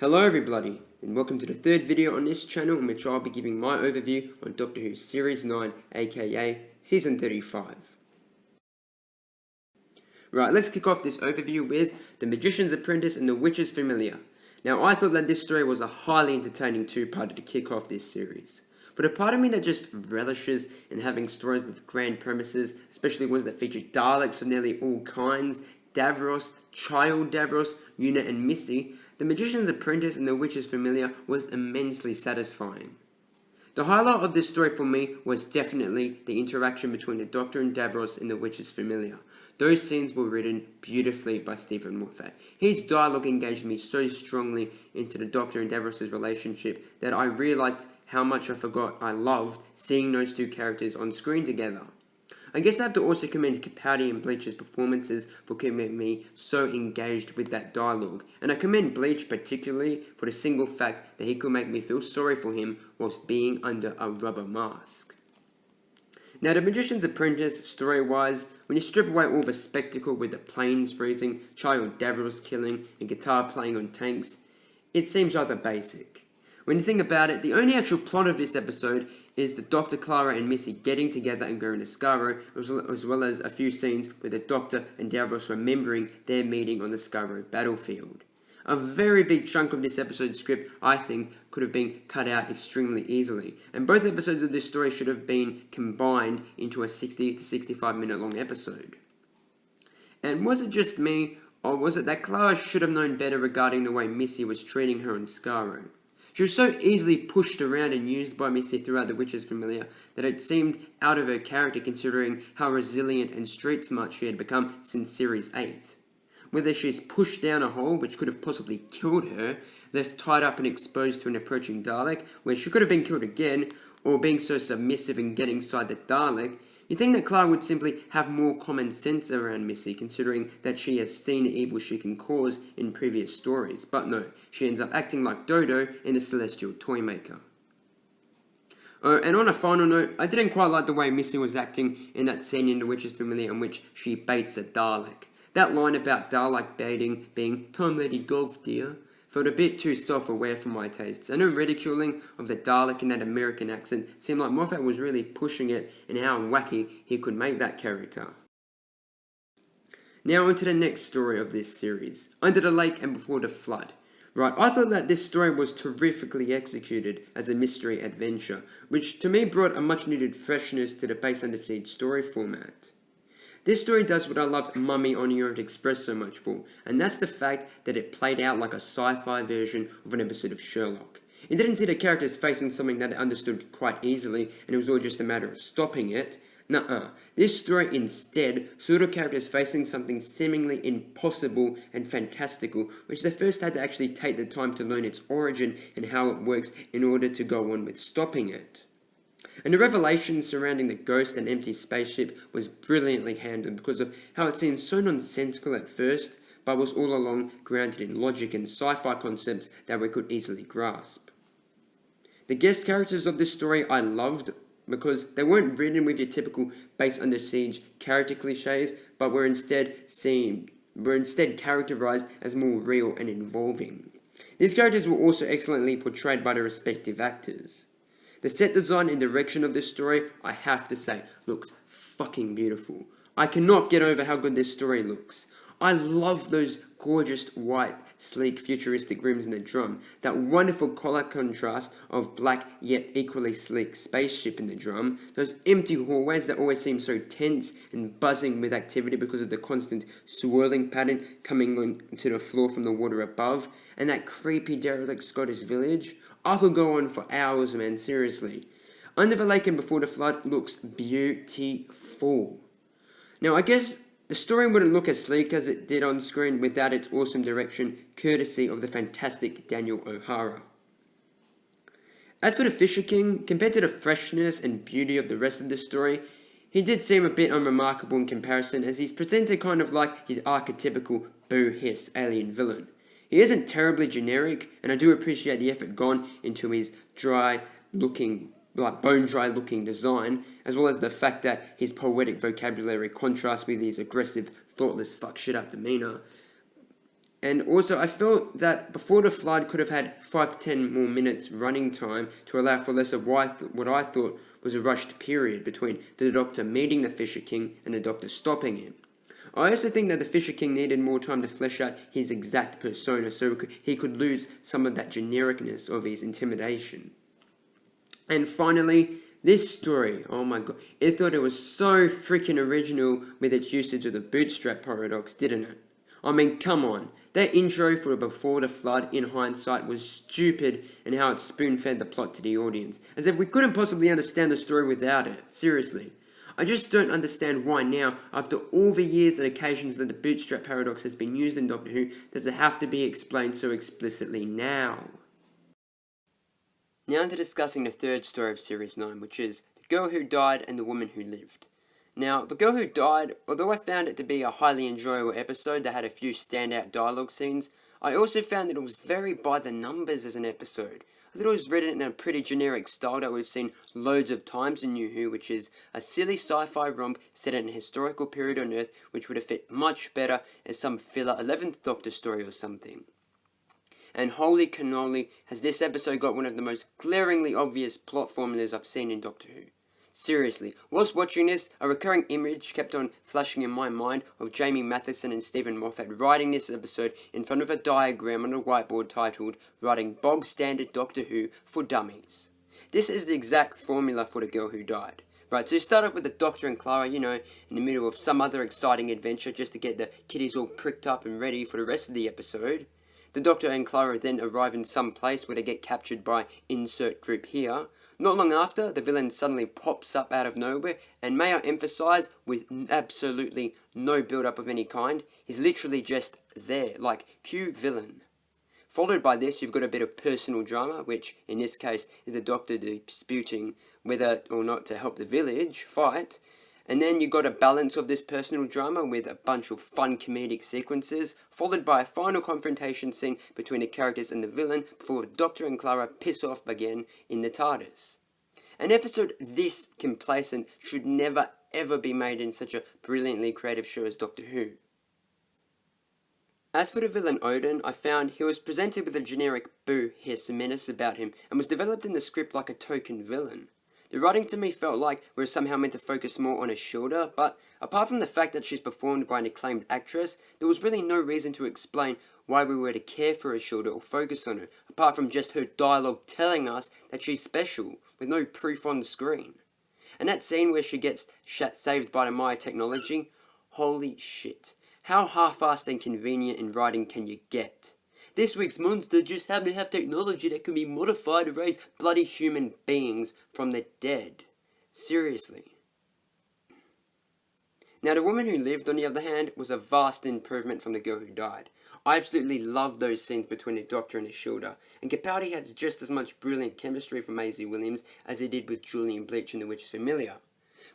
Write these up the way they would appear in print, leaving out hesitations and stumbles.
Hello everybody, and welcome to the third video on this channel in which I'll be giving my overview on Doctor Who Series 9, aka Season 35. Right, let's kick off this overview with The Magicians Apprentice and The Witch's Familiar. Now, I thought that this story was a highly entertaining two-parter to kick off this series. But a part of me that just relishes in having stories with grand premises, especially ones that feature Daleks of nearly all kinds, Davros, Child Davros, Una and Missy, The Magician's Apprentice and The Witch's Familiar was immensely satisfying. The highlight of this story for me was definitely the interaction between the Doctor and Davros in The Witch's Familiar. Those scenes were written beautifully by Stephen Moffat. His dialogue engaged me so strongly into the Doctor and Davros' relationship that I realised how much I forgot I loved seeing those two characters on screen together. I guess I have to also commend Capaldi and Bleach's performances for keeping me so engaged with that dialogue, and I commend Bleach particularly for the single fact that he could make me feel sorry for him whilst being under a rubber mask. Now, The Magician's Apprentice, story-wise, when you strip away all the spectacle with the planes freezing, Child Davros killing, and guitar playing on tanks, it seems rather basic. When you think about it, the only actual plot of this episode is the Dr. Clara and Missy getting together and going to Skaro, as well as a few scenes with the Doctor and Davros remembering their meeting on the Skaro battlefield. A very big chunk of this episode's script, I think, could have been cut out extremely easily, and both episodes of this story should have been combined into a 60 to 65 minute long episode. And was it just me, or was it that Clara should have known better regarding the way Missy was treating her in Skaro? She was so easily pushed around and used by Missy throughout The Witch's Familiar that it seemed out of her character considering how resilient and street smart she had become since Series 8. Whether she's pushed down a hole which could have possibly killed her, left tied up and exposed to an approaching Dalek where she could have been killed again, or being so submissive and getting inside the Dalek, you'd think that Clara would simply have more common sense around Missy, considering that she has seen the evil she can cause in previous stories. But no, she ends up acting like Dodo in The Celestial Toymaker. Oh, and on a final note, I didn't quite like the way Missy was acting in that scene in The Witch's Familiar in which she baits a Dalek. That line about Dalek baiting being, "Time lady golf, dear," felt a bit too self-aware for my tastes. I know ridiculing of the Dalek in that American accent seemed like Moffat was really pushing it and how wacky he could make that character. Now on to the next story of this series, Under the Lake and Before the Flood. Right, I thought that this story was terrifically executed as a mystery adventure, which to me brought a much needed freshness to the Base Under Siege story format. This story does what I loved Mummy on Orient Express so much for, and that's the fact that it played out like a sci-fi version of an episode of Sherlock. It didn't see the characters facing something that it understood quite easily, and it was all just a matter of stopping it. Nuh-uh. This story instead saw the characters facing something seemingly impossible and fantastical, which they first had to actually take the time to learn its origin and how it works in order to go on with stopping it. And the revelation surrounding the ghost and empty spaceship was brilliantly handled because of how it seemed so nonsensical at first, but was all along grounded in logic and sci-fi concepts that we could easily grasp. The guest characters of this story I loved because they weren't written with your typical Base Under Siege character cliches, but were instead characterized as more real and involving. These characters were also excellently portrayed by their respective actors. The set design and direction of this story, I have to say, looks fucking beautiful. I cannot get over how good this story looks. I love those gorgeous white, sleek, futuristic rooms in the drum, that wonderful color contrast of black yet equally sleek spaceship in the drum, those empty hallways that always seem so tense and buzzing with activity because of the constant swirling pattern coming onto the floor from the water above, and that creepy derelict Scottish village. I could go on for hours, man, seriously. Under the Lake and Before the Flood looks beautiful. Now, I guess the story wouldn't look as sleek as it did on screen without its awesome direction, courtesy of the fantastic Daniel O'Hara. As for the Fisher King, compared to the freshness and beauty of the rest of the story, he did seem a bit unremarkable in comparison, as he's presented kind of like his archetypical boo-hiss alien villain. He isn't terribly generic, and I do appreciate the effort gone into his bone-dry looking design, as well as the fact that his poetic vocabulary contrasts with his aggressive, thoughtless fuck shit up demeanor. And also, I felt that Before the Flood could have had 5 to 10 more minutes running time to allow for less of what I thought was a rushed period between the Doctor meeting the Fisher King and the Doctor stopping him. I also think that the Fisher King needed more time to flesh out his exact persona so he could lose some of that genericness of his intimidation. And finally, this story, oh my god, I thought it was so freaking original with its usage of the bootstrap paradox, didn't it? I mean, come on, that intro for Before the Flood in hindsight was stupid, and how it spoon-fed the plot to the audience, as if we couldn't possibly understand the story without it, seriously. I just don't understand why now, after all the years and occasions that the bootstrap paradox has been used in Doctor Who, does it have to be explained so explicitly now? Now into discussing the third story of Series 9, which is The Girl Who Died and the Woman Who Lived. Now, The Girl Who Died, although I found it to be a highly enjoyable episode that had a few standout dialogue scenes, I also found that it was very by the numbers as an episode. I thought it was written in a pretty generic style that we've seen loads of times in New Who, which is a silly sci-fi romp set in a historical period on Earth, which would have fit much better as some filler 11th Doctor story or something. And holy cannoli, has this episode got one of the most glaringly obvious plot formulas I've seen in Doctor Who. Seriously, whilst watching this, a recurring image kept on flashing in my mind of Jamie Matheson and Stephen Moffat writing this episode in front of a diagram on a whiteboard titled Writing Bog Standard Doctor Who for Dummies. This is the exact formula for The Girl Who Died. Right, so you start off with the Doctor and Clara, in the middle of some other exciting adventure just to get the kiddies all pricked up and ready for the rest of the episode. The Doctor and Clara then arrive in some place where they get captured by insert group here. Not long after, the villain suddenly pops up out of nowhere, and may I emphasise, with absolutely no build-up of any kind, he's literally just there, like, cue villain. Followed by this, you've got a bit of personal drama, which, in this case, is the Doctor disputing whether or not to help the village fight. And then you got a balance of this personal drama with a bunch of fun comedic sequences, followed by a final confrontation scene between the characters and the villain before Doctor and Clara piss off again in the TARDIS. An episode this complacent should never ever be made in such a brilliantly creative show as Doctor Who. As for the villain Odin, I found he was presented with a generic boo hiss menace about him and was developed in the script like a token villain. The writing to me felt like we were somehow meant to focus more on Ashilda, but apart from the fact that she's performed by an acclaimed actress, there was really no reason to explain why we were to care for Ashilda or focus on her, apart from just her dialogue telling us that she's special, with no proof on the screen. And that scene where she gets saved by the Maya technology, holy shit. How half-assed and convenient in writing can you get? This week's monster just happened to have technology that can be modified to raise bloody human beings from the dead. Seriously. Now, The Woman Who Lived, on the other hand, was a vast improvement from The Girl Who Died. I absolutely loved those scenes between the Doctor and Ashilda, and Capaldi has just as much brilliant chemistry from Maisie Williams as he did with Julian Bleach in The Witch is Familiar.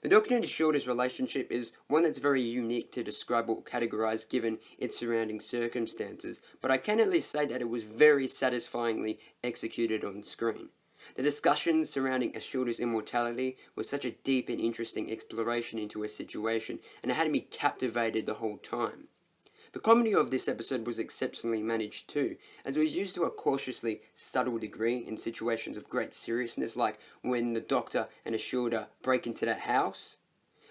The Doctor and Ashilda's relationship is one that's very unique to describe or categorise given its surrounding circumstances, but I can at least say that it was very satisfyingly executed on screen. The discussions surrounding Ashilda's immortality was such a deep and interesting exploration into her situation, and it had me captivated the whole time. The comedy of this episode was exceptionally managed too, as it was used to a cautiously subtle degree in situations of great seriousness, like when the Doctor and Ashilda break into that house.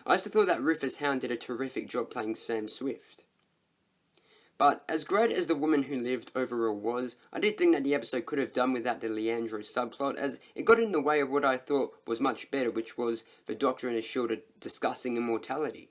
I also thought that Rufus Hound did a terrific job playing Sam Swift. But as great as The Woman Who Lived overall was, I did think that the episode could have done without the Leandro subplot, as it got in the way of what I thought was much better, which was the Doctor and Ashilda discussing immortality.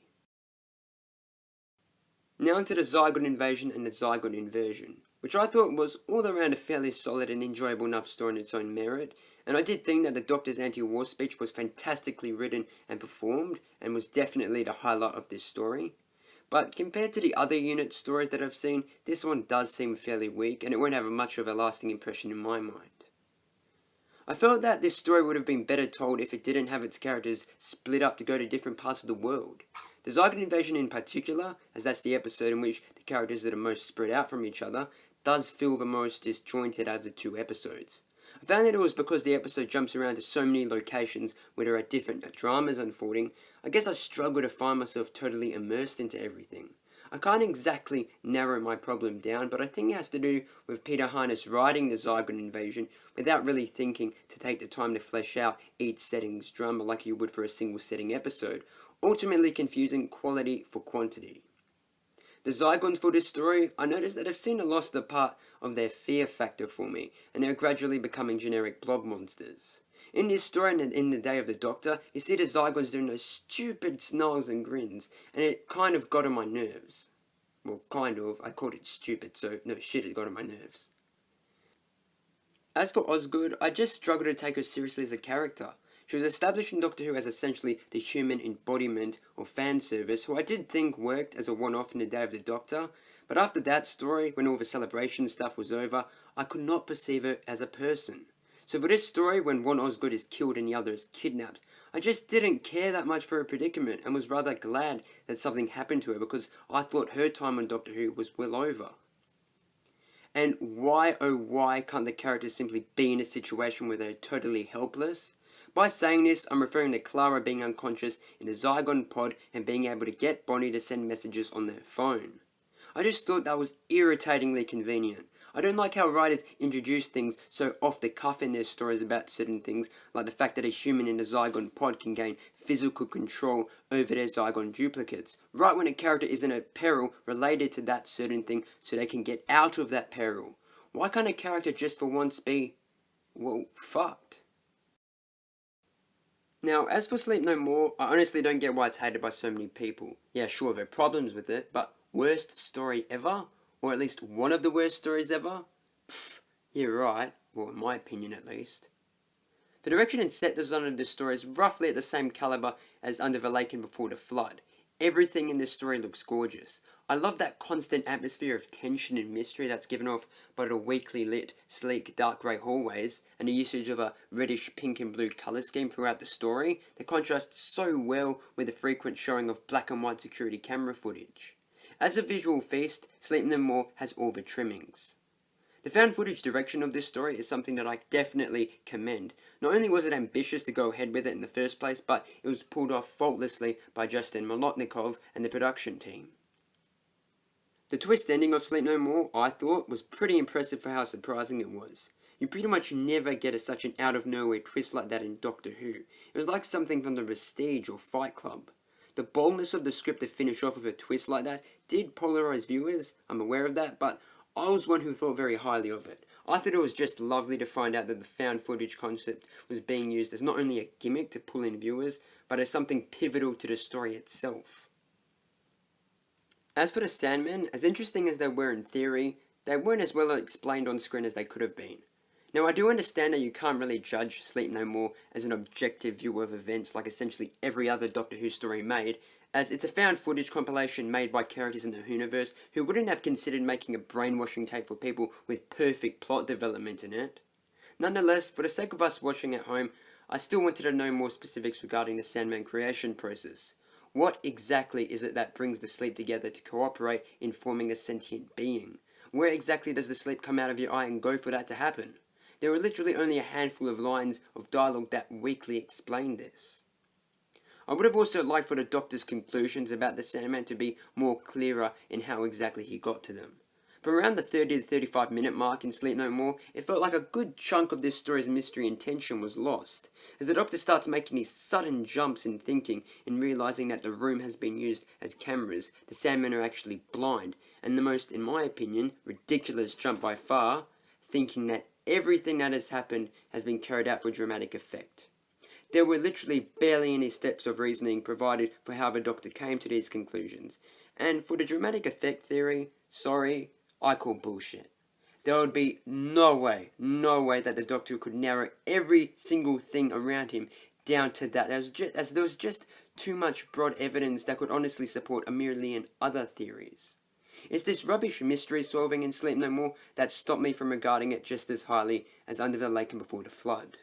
Now into the Zygon Invasion and the Zygon Inversion, which I thought was all around a fairly solid and enjoyable enough story in its own merit, and I did think that the Doctor's anti-war speech was fantastically written and performed, and was definitely the highlight of this story. But compared to the other unit stories that I've seen, this one does seem fairly weak, and it won't have much of a lasting impression in my mind. I felt that this story would have been better told if it didn't have its characters split up to go to different parts of the world. The Zygon Invasion in particular, as that's the episode in which the characters that are most spread out from each other, does feel the most disjointed out of the two episodes. I found that it was because the episode jumps around to so many locations where there are different dramas unfolding. I guess I struggle to find myself totally immersed into everything. I can't exactly narrow my problem down, but I think it has to do with Peter Hines writing the Zygon Invasion without really thinking to take the time to flesh out each setting's drama like you would for a single setting episode, ultimately confusing quality for quantity. The Zygons for this story, I noticed that they've seen a lost the part of their fear factor for me, and they're gradually becoming generic blob monsters. In this story and in The Day of the Doctor, you see the Zygons doing those stupid snarls and grins, and it kind of got on my nerves. Well, kind of. I called it stupid, so no shit, it got on my nerves. As for Osgood, I just struggled to take her seriously as a character. She was established in Doctor Who as essentially the human embodiment or fan service, who I did think worked as a one-off in The Day of the Doctor, but after that story, when all the celebration stuff was over, I could not perceive her as a person. So for this story, when one Osgood is killed and the other is kidnapped, I just didn't care that much for her predicament and was rather glad that something happened to her because I thought her time on Doctor Who was well over. And why, oh why, can't the characters simply be in a situation where they're totally helpless? By saying this, I'm referring to Clara being unconscious in the Zygon pod and being able to get Bonnie to send messages on their phone. I just thought that was irritatingly convenient. I don't like how writers introduce things so off the cuff in their stories about certain things, like the fact that a human in a Zygon pod can gain physical control over their Zygon duplicates, right when a character is in a peril related to that certain thing so they can get out of that peril. Why can't a character just for once be, well, fucked? Now, as for Sleep No More, I honestly don't get why it's hated by so many people. Yeah, sure, there are problems with it, but worst story ever? Or at least one of the worst stories ever? Pfft, you're right. Well, in my opinion at least. The direction and set design of this story is roughly at the same caliber as Under the Lake and Before the Flood. Everything in this story looks gorgeous. I love that constant atmosphere of tension and mystery that's given off by the weakly lit, sleek, dark grey hallways, and the usage of a reddish pink and blue colour scheme throughout the story that contrasts so well with the frequent showing of black and white security camera footage. As a visual feast, Sleep No More has all the trimmings. The found footage direction of this story is something that I definitely commend. Not only was it ambitious to go ahead with it in the first place, but it was pulled off faultlessly by Justin Molotnikov and the production team. The twist ending of Sleep No More, I thought, was pretty impressive for how surprising it was. You pretty much never get such an out-of-nowhere twist like that in Doctor Who. It was like something from The Prestige or Fight Club. The boldness of the script to finish off with a twist like that did polarize viewers, I'm aware of that, but I was one who thought very highly of it. I thought it was just lovely to find out that the found footage concept was being used as not only a gimmick to pull in viewers, but as something pivotal to the story itself. As for the Sandmen, as interesting as they were in theory, they weren't as well explained on screen as they could have been. Now, I do understand that you can't really judge Sleep No More as an objective view of events like essentially every other Doctor Who story made, as it's a found footage compilation made by characters in the Whoniverse who wouldn't have considered making a brainwashing tape for people with perfect plot development in it. Nonetheless, for the sake of us watching at home, I still wanted to know more specifics regarding the Sandman creation process. What exactly is it that brings the sleep together to cooperate in forming a sentient being? Where exactly does the sleep come out of your eye and go for that to happen? There were literally only a handful of lines of dialogue that weakly explained this. I would have also liked for the Doctor's conclusions about the Sandman to be more clearer in how exactly he got to them. From around the 30 to 35 minute mark in Sleep No More, it felt like a good chunk of this story's mystery and tension was lost, as the Doctor starts making these sudden jumps in thinking and realising that the room has been used as cameras, the Sandmen are actually blind, and the most, in my opinion, ridiculous jump by far, thinking that everything that has happened has been carried out for dramatic effect. There were literally barely any steps of reasoning provided for how the Doctor came to these conclusions, and for the dramatic effect theory, sorry, I call bullshit. There would be no way that the Doctor could narrow every single thing around him down to that, as there was just too much broad evidence that could honestly support a million other theories. It's this rubbish mystery solving in Sleep No More that stopped me from regarding it just as highly as Under the Lake and Before the Flood.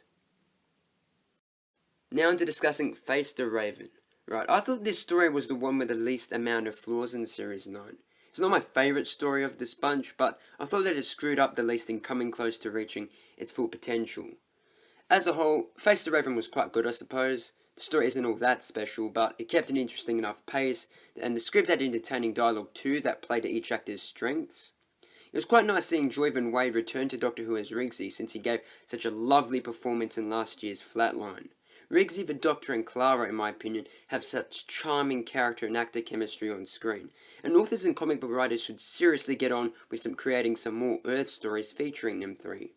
Now into discussing Face the Raven. Right, I thought this story was the one with the least amount of flaws in the series 9. It's not my favourite story of this bunch, but I thought that it screwed up the least in coming close to reaching its full potential. As a whole, Face the Raven was quite good, I suppose. The story isn't all that special, but it kept an interesting enough pace, and the script had entertaining dialogue too that played to each actor's strengths. It was quite nice seeing Joyvan Wade return to Doctor Who as Riggsy, since he gave such a lovely performance in last year's Flatline. Riggsy, the Doctor, and Clara, in my opinion, have such charming character and actor chemistry on screen, and authors and comic book writers should seriously get on with creating some more Earth stories featuring them three.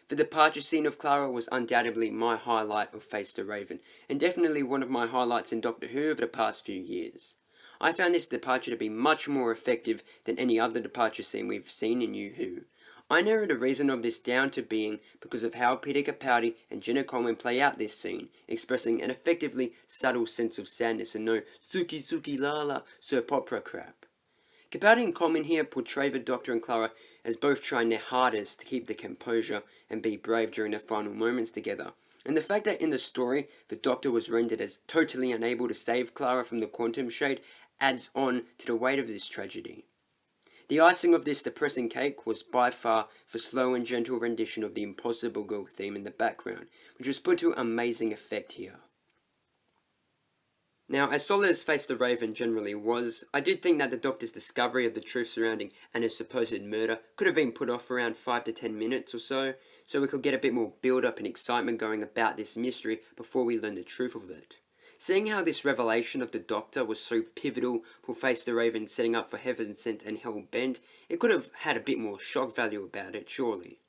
The departure scene of Clara was undoubtedly my highlight of Face the Raven, and definitely one of my highlights in Doctor Who over the past few years. I found this departure to be much more effective than any other departure scene we've seen in New Who. I narrowed the reason of this down to being because of how Peter Capaldi and Jenna Coleman play out this scene, expressing an effectively subtle sense of sadness and no "Suki Suki Lala" soap opera crap. Capaldi and Coleman here portray the Doctor and Clara as both trying their hardest to keep their composure and be brave during their final moments together. And the fact that in the story, the Doctor was rendered as totally unable to save Clara from the quantum shade adds on to the weight of this tragedy. The icing of this depressing cake was by far the slow and gentle rendition of the Impossible Girl theme in the background, which was put to amazing effect here. Now, as solid as Face the Raven generally was, I did think that the Doctor's discovery of the truth surrounding Anna's supposed murder could have been put off around 5 to 10 minutes or so we could get a bit more build-up and excitement going about this mystery before we learn the truth of it. Seeing how this revelation of the Doctor was so pivotal for Face the Raven setting up for Heaven Sent and Hell Bent, it could have had a bit more shock value about it, surely.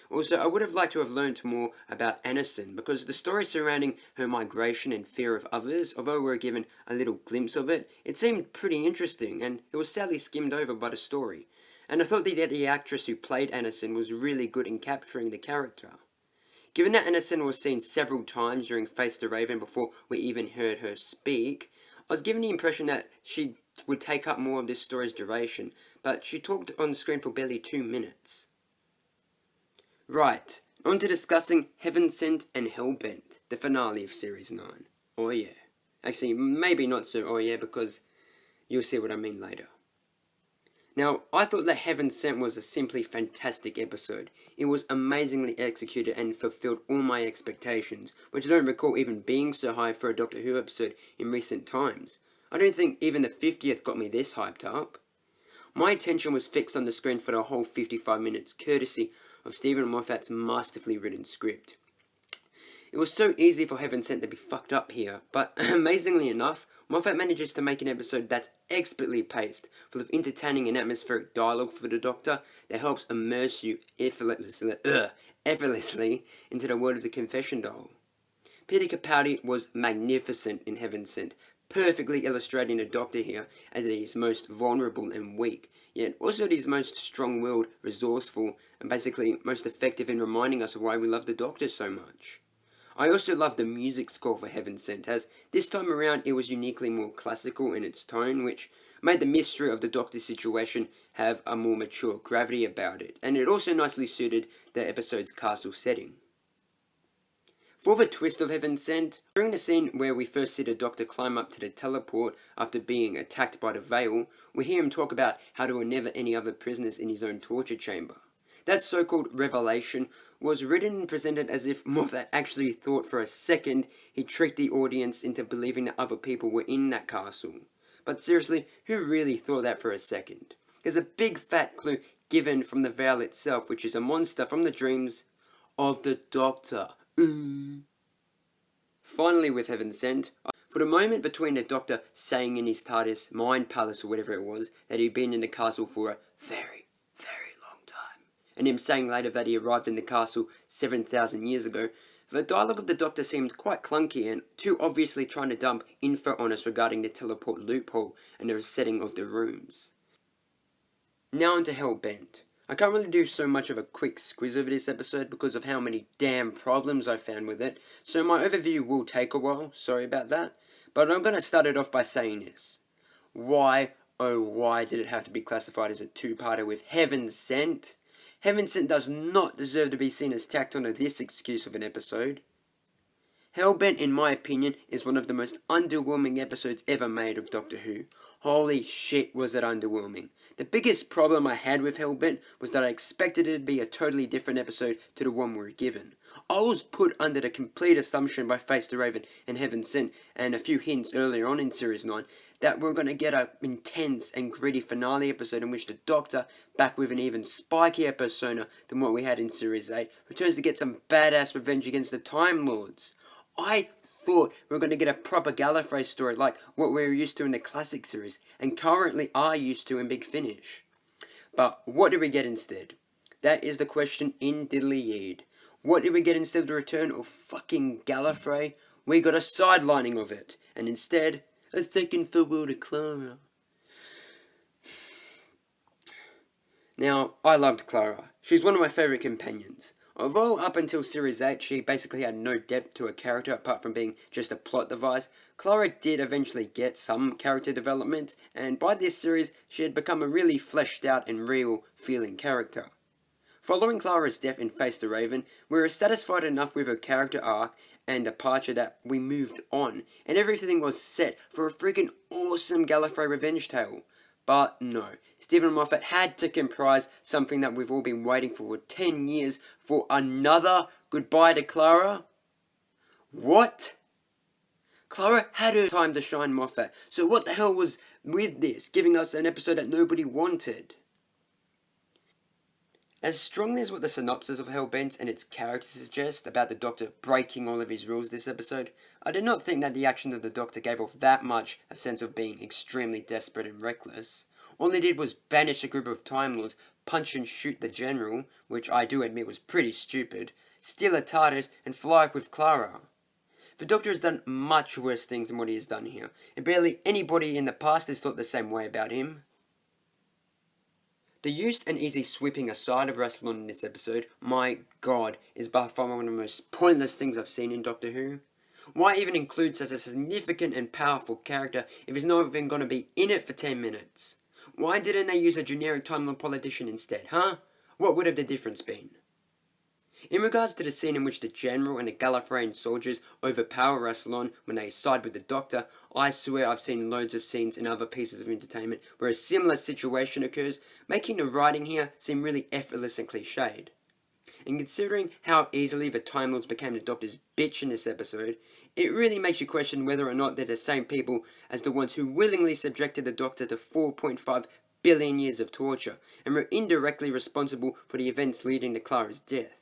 Also, I would have liked to have learned more about Anison, because the story surrounding her migration and fear of others, although we were given a little glimpse of it, it seemed pretty interesting, and it was sadly skimmed over by the story. And I thought that the actress who played Anison was really good in capturing the character. Given that Anison was seen several times during Face the Raven before we even heard her speak, I was given the impression that she would take up more of this story's duration, but she talked on screen for barely 2 minutes. Right, on to discussing Heaven Sent and Hellbent, the finale of Series 9. Oh yeah. Actually, maybe not so oh yeah, because you'll see what I mean later. Now, I thought that Heaven Sent was a simply fantastic episode. It was amazingly executed and fulfilled all my expectations, which I don't recall even being so high for a Doctor Who episode in recent times. I don't think even the 50th got me this hyped up. My attention was fixed on the screen for the whole 55 minutes, courtesy of Stephen Moffat's masterfully written script. It was so easy for Heaven Sent to be fucked up here, but amazingly enough, Moffat manages to make an episode that's expertly paced, full of entertaining and atmospheric dialogue for the Doctor that helps immerse you effortlessly into the world of the confession doll. Peter Capaldi was magnificent in Heaven Sent, perfectly illustrating the Doctor here as he is most vulnerable and weak, yet also he is most strong-willed, resourceful, and basically most effective in reminding us of why we love the Doctor so much. I also love the music score for Heaven Sent, as this time around it was uniquely more classical in its tone, which made the mystery of the Doctor's situation have a more mature gravity about it, and it also nicely suited the episode's castle setting. For the twist of Heaven Sent, during the scene where we first see the Doctor climb up to the teleport after being attacked by the Veil, we hear him talk about how there were never any other prisoners in his own torture chamber. That so-called revelation was written and presented as if Moffat actually thought for a second he tricked the audience into believing that other people were in that castle. But seriously, who really thought that for a second? There's a big fat clue given from the Veil itself, which is a monster from the dreams of the Doctor. Finally, with Heaven Sent, for the moment between the Doctor saying in his TARDIS mind palace or whatever it was that he'd been in the castle for a very, very long time, and him saying later that he arrived in the castle 7,000 years ago, the dialogue of the Doctor seemed quite clunky and too obviously trying to dump info on us regarding the teleport loophole and the resetting of the rooms. Now on to Hellbent. I can't really do so much of a quick squiz over this episode because of how many damn problems I found with it, so my overview will take a while, sorry about that, but I'm going to start it off by saying this. Why, oh why did it have to be classified as a two-parter with Heaven Sent? Heaven Sent does not deserve to be seen as tacked onto this excuse of an episode. Hellbent, in my opinion, is one of the most underwhelming episodes ever made of Doctor Who. Holy shit was it underwhelming. The biggest problem I had with Hellbent was that I expected it to be a totally different episode to the one we were given. I was put under the complete assumption by Face the Raven and Heaven Sent and a few hints earlier on in Series 9 that we're going to get an intense and gritty finale episode in which the Doctor, back with an even spikier persona than what we had in Series 8, returns to get some badass revenge against the Time Lords. I thought we were going to get a proper Gallifrey story like what we were used to in the classic series and currently are used to in Big Finish. But what did we get instead? That is the question in diddly yeed. What did we get instead of the return of fucking Gallifrey? We got a sidelining of it, and instead, a second farewell to Clara. Now, I loved Clara. She's one of my favourite companions. Although up until Series 8 she basically had no depth to her character apart from being just a plot device, Clara did eventually get some character development, and by this series she had become a really fleshed out and real feeling character. Following Clara's death in Face the Raven, we were satisfied enough with her character arc and departure that we moved on, and everything was set for a freaking awesome Gallifrey revenge tale. But no, Stephen Moffat had to comprise something that we've all been waiting for 10 years for another goodbye to Clara? What? Clara had her time to shine, Moffat, so what the hell was with this, giving us an episode that nobody wanted? As strongly as what the synopsis of Hellbent and its characters suggest about the Doctor breaking all of his rules this episode, I did not think that the actions of the Doctor gave off that much a sense of being extremely desperate and reckless. All he did was banish a group of Time Lords, punch and shoot the General, which I do admit was pretty stupid, steal a TARDIS, and fly up with Clara. The Doctor has done much worse things than what he has done here, and barely anybody in the past has thought the same way about him. The use and easy sweeping aside of Rassilon in this episode, my god, is by far one of the most pointless things I've seen in Doctor Who. Why even include such a significant and powerful character if he's not even going to be in it for 10 minutes? Why didn't they use a generic Time Lord politician instead, huh? What would have the difference been? In regards to the scene in which the General and the Gallifreyan soldiers overpower Rassilon when they side with the Doctor, I swear I've seen loads of scenes in other pieces of entertainment where a similar situation occurs, making the writing here seem really effortless and cliched. And considering how easily the Time Lords became the Doctor's bitch in this episode, it really makes you question whether or not they're the same people as the ones who willingly subjected the Doctor to 4.5 billion years of torture, and were indirectly responsible for the events leading to Clara's death.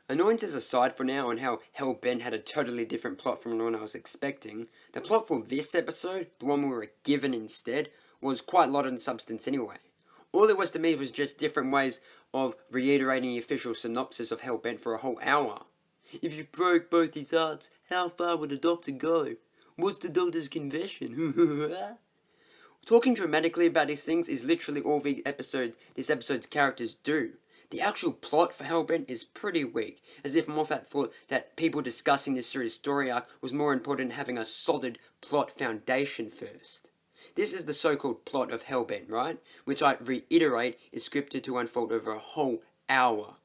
Annoyances aside for now on how Hellbent had a totally different plot from the one I was expecting, the plot for this episode, the one we were given instead, was quite lot in substance anyway. All it was to me was just different ways of reiterating the official synopsis of Hellbent for a whole hour. If you broke both his hearts, how far would the Doctor go? What's the Doctor's confession? Talking dramatically about these things is literally all this episode's characters do. The actual plot for Hellbent is pretty weak, as if Moffat thought that people discussing this series' story arc was more important than having a solid plot foundation first. This is the so-called plot of Hellbent, right? Which I reiterate is scripted to unfold over a whole hour.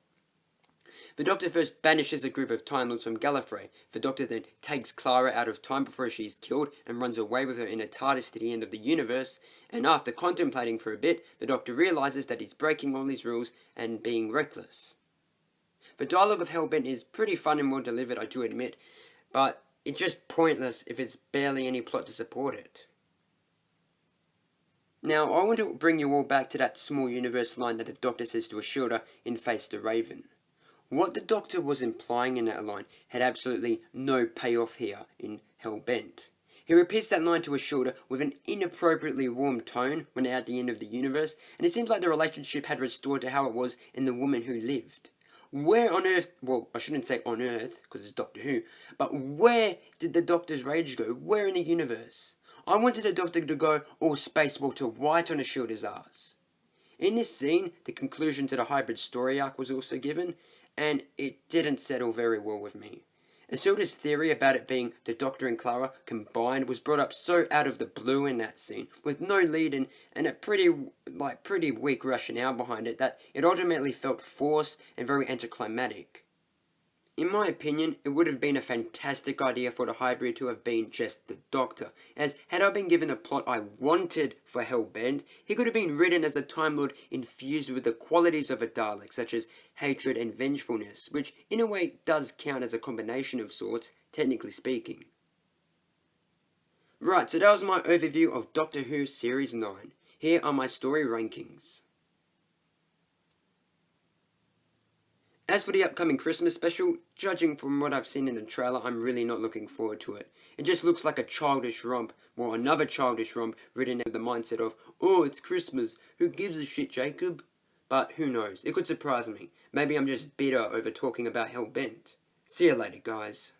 The Doctor first banishes a group of Time Lords from Gallifrey. The Doctor then takes Clara out of time before she is killed and runs away with her in a TARDIS to the end of the universe, and after contemplating for a bit, the Doctor realises that he's breaking all his rules and being reckless. The dialogue of Hellbent is pretty fun and well delivered, I do admit, but it's just pointless if it's barely any plot to support it. Now, I want to bring you all back to that small universe line that the Doctor says to Ashilda in Face the Raven. What the Doctor was implying in that line had absolutely no payoff here in Hellbent. He repeats that line to Ashilda with an inappropriately warm tone when they're at the end of the universe, and it seems like the relationship had restored to how it was in The Woman Who Lived. Where on Earth, well, I shouldn't say on Earth, because it's Doctor Who, but where did the Doctor's rage go? Where in the universe? I wanted the Doctor to go all Space Walter White on Ashilda's ass. In this scene, the conclusion to the hybrid story arc was also given, and it didn't settle very well with me. Ashilda's theory about it being the Doctor and Clara combined was brought up so out of the blue in that scene, with no lead-in and a pretty weak rationale behind it, that it ultimately felt forced and very anticlimactic. In my opinion, it would have been a fantastic idea for the hybrid to have been just the Doctor, as had I been given the plot I wanted for Hellbent, he could have been written as a Time Lord infused with the qualities of a Dalek, such as hatred and vengefulness, which in a way does count as a combination of sorts, technically speaking. Right, so that was my overview of Doctor Who Series 9. Here are my story rankings. As for the upcoming Christmas special, judging from what I've seen in the trailer, I'm really not looking forward to it. It just looks like a childish romp, or another childish romp written with the mindset of, oh, it's Christmas, who gives a shit, Jacob? But who knows, it could surprise me. Maybe I'm just bitter over talking about Hellbent. See you later, guys.